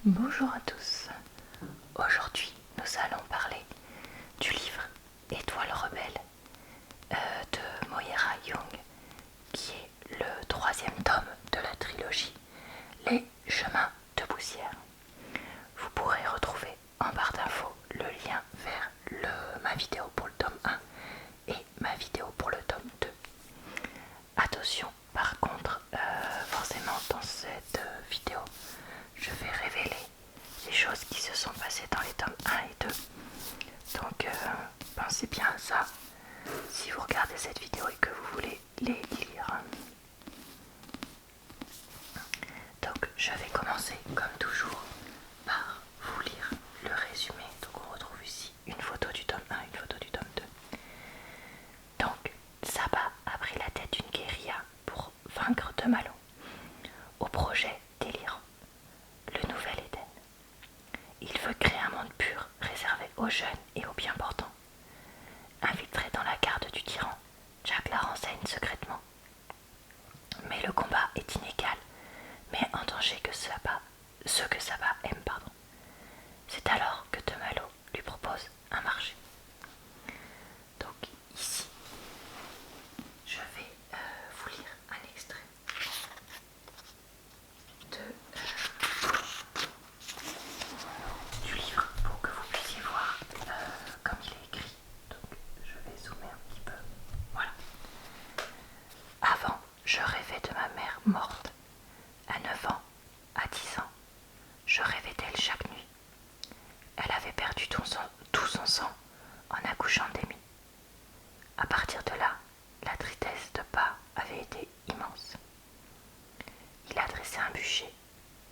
Bonjour à tous. Aujourd'hui, nous allons parler du livre Étoile rebelle de Moira Young, qui est le troisième tome de la trilogie Les Chemins de poussière. Vous pourrez retrouver en barre d'infos le lien vers ma vidéo pour le tome 1 et ma vidéo pour le tome 2. Attention, par contre, forcément dans cette vidéo, je vais révéler les choses qui se sont passées dans les tomes 1 et 2. Donc pensez bien à ça si vous regardez cette vidéo et que vous voulez les lire. Donc je vais commencer comme toujours par vous lire le résumé. Donc on retrouve ici une photo du tome 1, une photo du tome 2. Donc Saba a pris la tête d'une guérilla pour vaincre de Malo au projet délirant, le Nouvel Éden. Il veut créer un monde pur, réservé aux jeunes et aux bien portants. Infiltré dans la garde du tyran, Jack la renseigne secrètement. Mais le combat est inégal, mais en danger que ceux que Saba aime. C'est alors que de Malo lui propose un marché. Donc ici, je vais vous lire un extrait du livre pour que vous puissiez voir comme il est écrit. Donc je vais zoomer un petit peu. Voilà. Avant, je rêvais de ma mère morte. À 9 ans, à 10 ans, je rêvais d'elle chaque nuit. Elle avait perdu tout son sang en accouchant d'Amy. À partir de là, la tristesse de Pa avait été immense. Il a dressé un bûcher,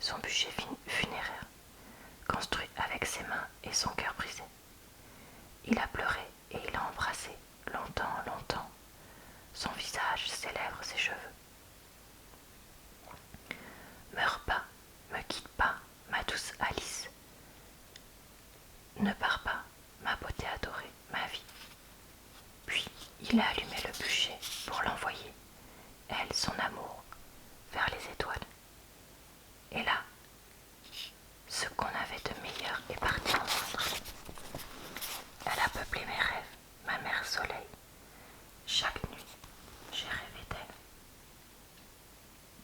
son bûcher funéraire, construit avec ses mains et son cœur brisé. Il a pleuré et il a embrassé, longtemps, longtemps, son visage, ses lèvres, ses cheveux. Meurs pas, me quitte pas, ma douce Alice. Ne pars pas, ma beauté adorée, ma vie. Puis il a allumé le bûcher pour l'envoyer, elle, son amour, vers les étoiles. Et là, ce qu'on avait de meilleur est parti en cendres. Elle a peuplé mes rêves, ma mère soleil. Chaque nuit, j'ai rêvé d'elle.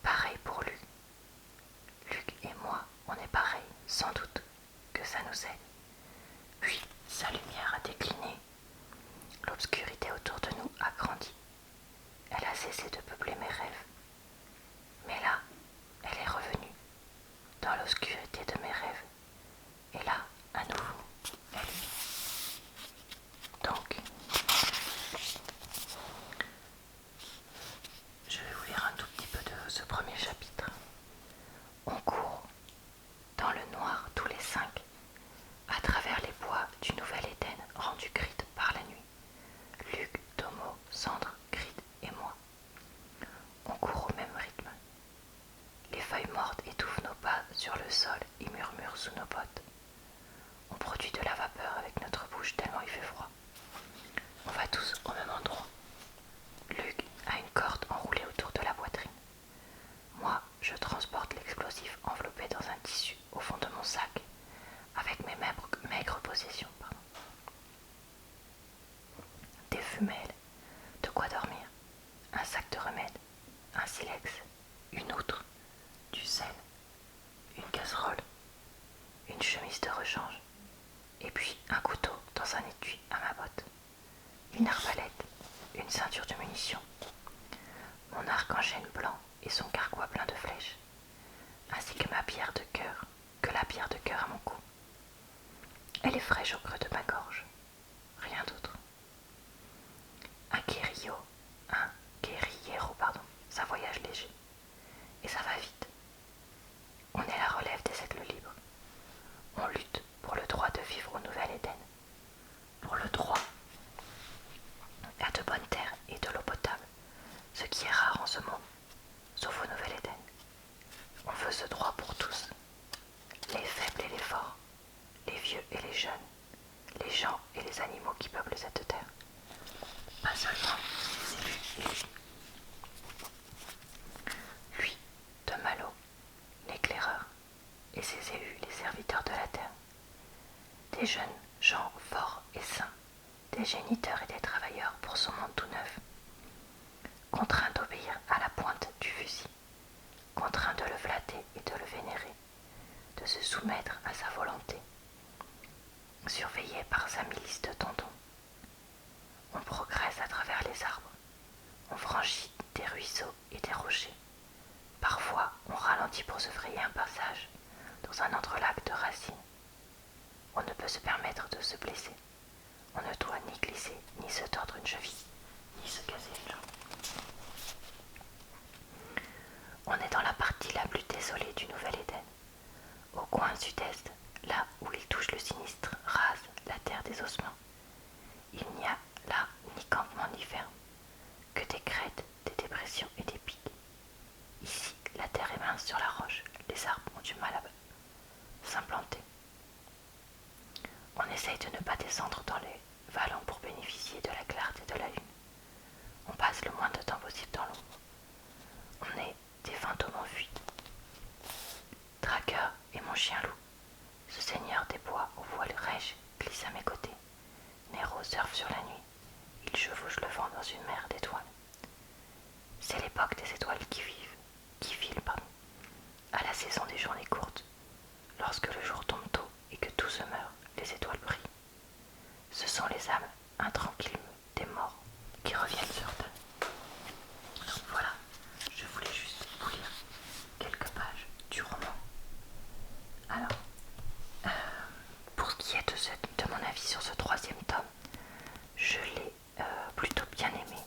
Pareil pour Luc. Luc et moi, on est pareil, sans doute que ça nous aide. Puis sa lumière a décliné. L'obscurité autour de nous a grandi. Elle a cessé de peupler mes rêves. Mais là, elle est revenue, dans l'obscurité de mes rêves. Et là, à nouveau, elle vit. Donc, je vais vous lire un tout petit peu de ce premier chapitre. On court, dans le noir tous les 5, à travers les bois du Nouvel Éden rendu gris par la nuit. Luc, Tomo, Sandre, Grid et moi. On court au même rythme. Les feuilles mortes étouffent nos pas sur le sol et murmurent sous nos bottes. On produit de la vapeur avec notre bouche tellement il fait froid. On va tous au même endroit. Luc a une corde enroulée autour de la poitrine. Moi, je transporte l'explosif enveloppé dans un tissu au fond de mon sac, avec mes maigres possessions. Des femelles, de quoi dormir, un sac de remède, un silex, une outre, du sel, une casserole, une chemise de rechange, et puis un couteau dans un étui à ma botte, une arbalète, une ceinture de munitions, mon arc en chêne blanc et son carquois plein de flèches, ainsi que ma pierre de cœur, que la pierre de cœur à mon cou. Elle est fraîche au creux de ma gorge, rien d'autre. Un guerriero, ça voyage léger, et ça va vite. On est la relève des aigles libres. On lutte pour le droit de vivre au Nouvel Éden, pour le droit à de bonnes terres et de l'eau potable, ce qui est rare en ce monde, sauf au Nouvel Éden. On veut ce droit pour tous, les faibles et les forts, les vieux et les jeunes, les gens les ai eus, les serviteurs de la terre. Des jeunes gens forts et sains, des géniteurs et des travailleurs pour son monde tout neuf, contraints d'obéir à la pointe du fusil, contraints de le flatter et de le vénérer, de se soumettre à sa volonté, surveillés par sa milice de tontons. On progresse à travers les arbres, on franchit des ruisseaux et des rochers. Parfois, on ralentit pour se frayer un passage dans un entrelac de racines. On ne peut se permettre de se blesser. On ne doit ni glisser, ni se tordre une cheville, ni se casser une jambe. On est dans la partie la plus désolée du Nouvel Éden. Au coin sud-est, là où il touche le sinistre, rase la terre des ossements. Il n'y a là ni campement ni ferme, que des crêtes, des dépressions et des pics. Ici, la terre est mince sur la roche, les arbres ont du mal à s'implanter. On essaye de ne pas descendre dans les vallons pour bénéficier de la clarté de la lune. On passe le moins de temps possible dans l'ombre. On est des fantômes en fuite. Tracker et mon chien loup, ce seigneur des bois au voile rêche, glisse à mes côtés. Nero surfe sur la nuit. Il chevauche le vent dans une mer d'étoiles. C'est l'époque des étoiles qui filent, à la saison des journées courtes. Lorsque le jour tombe tôt et que tout se meurt, les étoiles brillent. Ce sont les âmes intranquilles des morts qui reviennent sur terre. Donc voilà, je voulais juste vous lire quelques pages du roman. Alors, pour ce qui est de mon avis sur ce troisième tome, je l'ai plutôt bien aimé.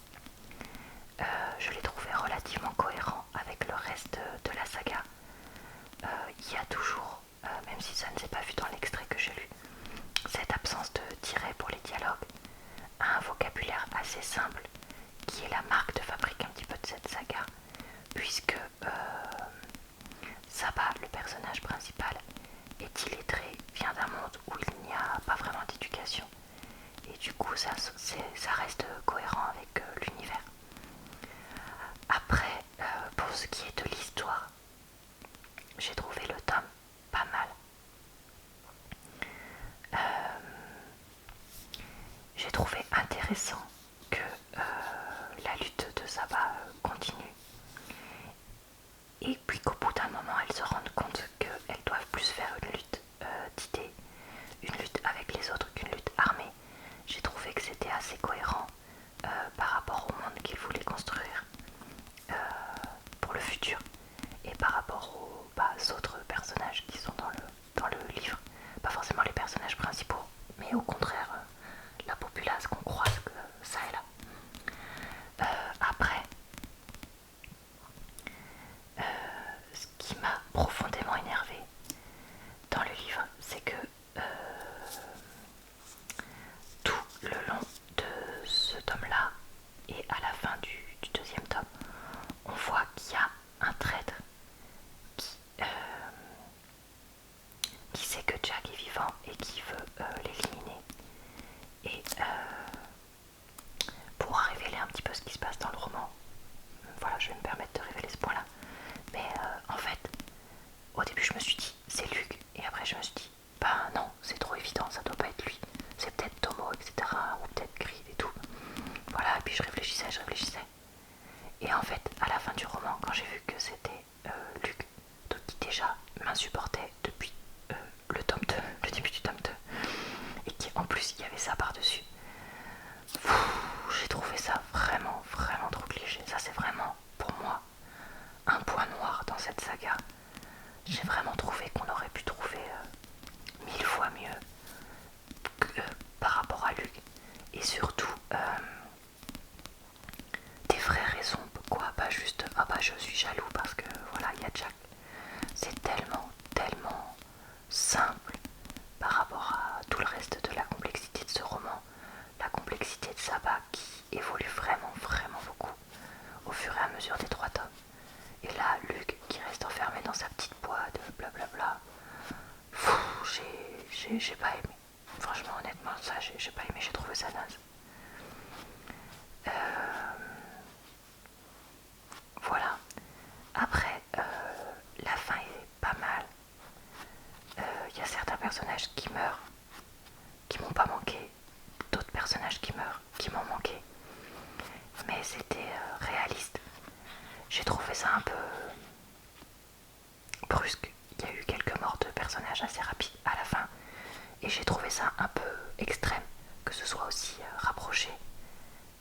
Je l'ai trouvé relativement cohérent avec le reste de la saga. Il y a toujours, même si ça ne s'est pas vu dans l'extrait que j'ai lu, cette absence de tiret pour les dialogues, un vocabulaire assez simple qui est la marque de fabrique un petit peu de cette saga, puisque Saba, le personnage principal, est illettré, vient d'un monde où il n'y a pas vraiment d'éducation, et du coup ça reste cohérent avec l'univers. Après, pour ce qui est de l'histoire, j'ai trouvé le tome pas mal. J'ai trouvé intéressant que la lutte de Saba continue, et puis qu'au bout d'un moment elles se rendent compte qu'elles doivent plus faire une lutte d'idées, une lutte avec les autres qu'une lutte armée. J'ai trouvé que c'était assez cohérent par rapport au monde qu'ils voulaient construire pour le futur, et par rapport aux autres personnages qui sont dans le livre. Pas forcément les personnages principaux, mais au contraire la populace qu'on croise ça et là. Après, ce qui m'a profondément énervé dans le livre, c'est que tout le long de ce tome-là et à la fin du deuxième tome, on voit qu'il y a un traître qui sait que Jack est vivant et qui veut l'éliminer. Et pour révéler un petit peu ce qui se passe dans le roman, voilà, je vais me permettre de révéler ce point-là. Mais en fait, au début je me suis dit c'est Luke, et après je me suis dit bah non, c'est trop évident, ça doit pas être lui, c'est peut-être Tomo, etc. ou peut-être Creed et tout. Voilà, et puis je réfléchissais. Et en fait, à la fin du roman, quand j'ai vu que c'était Luke, donc qui déjà m'insupportait depuis le tome 2, le début du tome 2, et qui en plus il y avait ça par-dessus, j'ai trouvé ça vraiment trop cliché. Ça c'est vraiment pour moi un point noir dans cette saga. J'ai vraiment trouvé qu'on aurait pu trouver 1000 fois mieux par rapport à Luke, et surtout des vraies raisons, quoi, pas juste ah bah je suis jaloux parce que voilà il y a Jack. C'est tellement simple par rapport à tout le reste de la complexité de ce roman, la complexité de Saba qui évolue vraiment beaucoup au fur et à mesure des 3 tomes. Et là, Luke qui reste enfermé dans sa petite boîte, blablabla. J'ai pas aimé. Franchement, honnêtement, ça, j'ai pas aimé, j'ai trouvé ça naze. Voilà. Après, la fin est pas mal. personnages qui meurent, qui m'ont pas manqué, d'autres personnages qui meurent, qui m'ont manqué. Mais c'était réaliste. J'ai trouvé ça un peu brusque. Il y a eu quelques morts de personnages assez rapides à la fin. Et j'ai trouvé ça un peu extrême, que ce soit aussi rapproché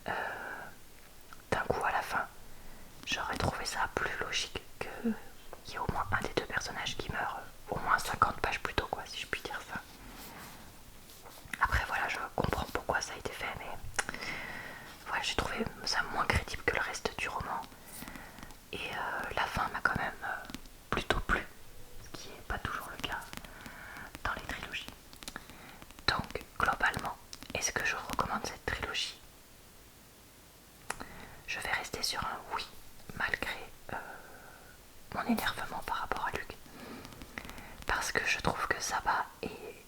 d'un coup à la fin. J'aurais trouvé ça plus logique qu'il y ait au moins un des deux personnages qui meurt, au moins 50 pages plus tôt, quoi, si je puis dire ça. Après voilà, je comprends pourquoi ça a été fait, mais ouais, j'ai trouvé ça moins crédible que le reste du roman. Et la fin m'a quand même plutôt plu, ce qui n'est pas toujours le cas dans les trilogies. Donc globalement, est-ce que je recommande cette trilogie? Je vais rester sur un oui, malgré mon énervement par rapport à Luc. Parce que je trouve que Saba est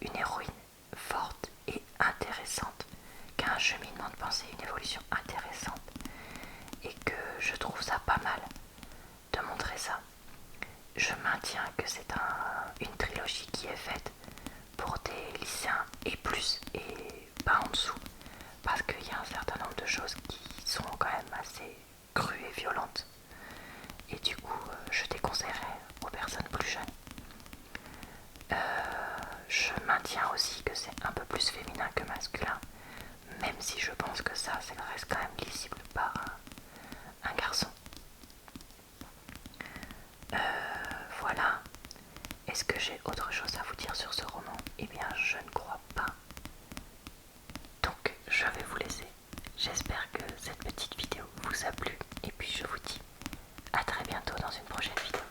une héroïne forte et intéressante, qui a un cheminement de pensée, une évolution intéressante. Et que je trouve ça pas mal de montrer ça. Je maintiens que c'est une trilogie qui est faite pour des lycéens et plus, et pas en dessous. Parce qu'il y a un certain nombre de choses qui sont quand même assez crues et violentes. Et du coup, je déconseillerais aux personnes plus jeunes. Je maintiens aussi que c'est un peu plus féminin que masculin, même si je pense que ça reste quand même lisible par un garçon. Voilà. Est-ce que j'ai autre chose à vous dire sur ce roman? Eh bien, je ne crois pas. Donc, je vais vous laisser. J'espère que cette petite vidéo vous a plu. Et puis, je vous dis à très bientôt dans une prochaine vidéo.